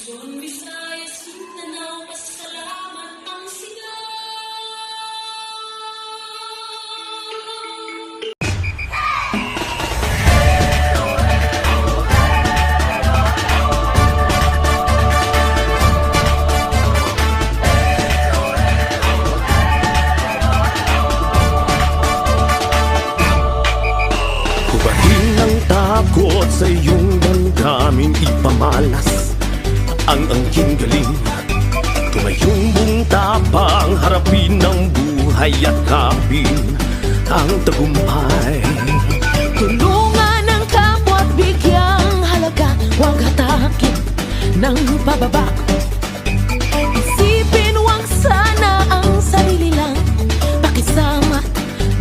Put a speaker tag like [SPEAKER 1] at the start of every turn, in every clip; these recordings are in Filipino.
[SPEAKER 1] Luzon, Visayas, Mindanao, pasasalamat ang sigaw.
[SPEAKER 2] Hubarin ang takot sa iyong damdamin, ipamalas ang angking galing. Tumayong buong tapang, harapin ang buhay at kapin ang tagumpay.
[SPEAKER 3] Tulungan ang kapwa at bigyang halaga, huwag hatakin ng pababa. Isipin huwag sana ang sarili lang, pakisama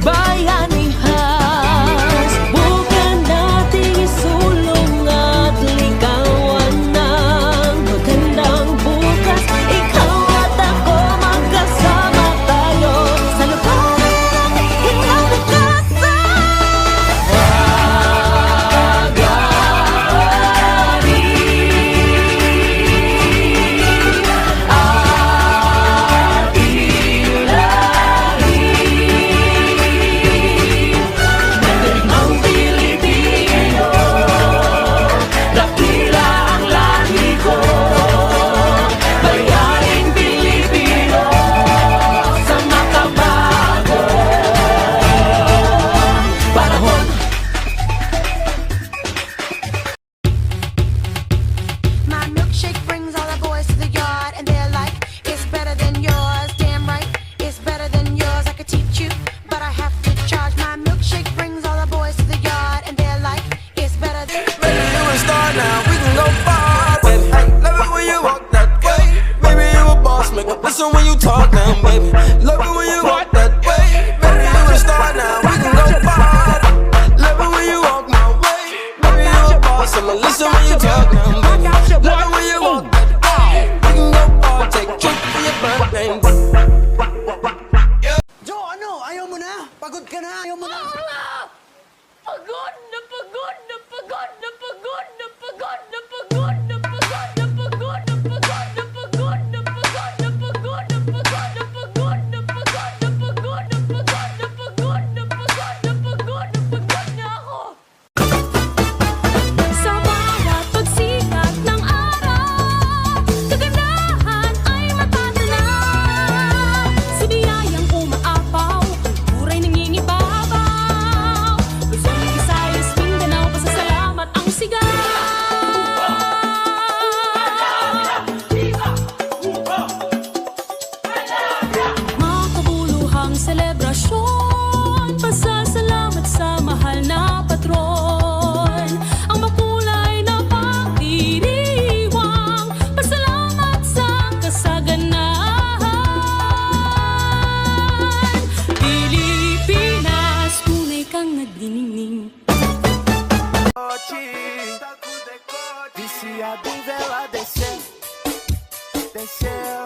[SPEAKER 3] bayanihan. Subukan nating isulong at ligawan ng magandang bukas. Ikaw at ako magkasama tayo sa lugar ng kinabukasan.
[SPEAKER 4] My milkshake brings all the boys to the yard, and they're like, it's better than yours. Damn right, it's better than yours. I could teach you, but I have to charge. My milkshake brings all the boys to the yard, and they're like, it's better than.
[SPEAKER 5] Baby, you a star now, we can go far, baby. Love it when you walk that way. Baby, you a boss, make up listen when you talk now, baby. Love it when you walk that way. Baby, you a star now, we can go far. Love it when you walk my way. Baby, you a boss, I'ma listen when you talk now, baby. Love it when you walk that way. We can go far, take a trip for your birthday.
[SPEAKER 6] Joe, ano? Ayaw mo na? Pagod ka na? Ayaw mo na?
[SPEAKER 3] Pagod na pagod na pagod na pagod na pagod na pagod na pagod na pagod na pagod na pagod na pagod na pagod na pagod na pagod na pagod na pagod na pagod na pagod na pagod na pagod na ako. Sa bawat pagsikat ng araw, kagandahan ay matatanaw. Sa biyayang umaapaw, buray nangingibabaw. Luzon, Visayas, Mindanao, pasasalamat ang sigaw. Makabuluhang selebrasyon, pasasalamat sa mahal na patron. Ang makulay na pagdiriwang, pasalamat sa kasaganahan. Pilipinas, tunay kang nagdiningning.
[SPEAKER 5] Viciado em vela descer, descer.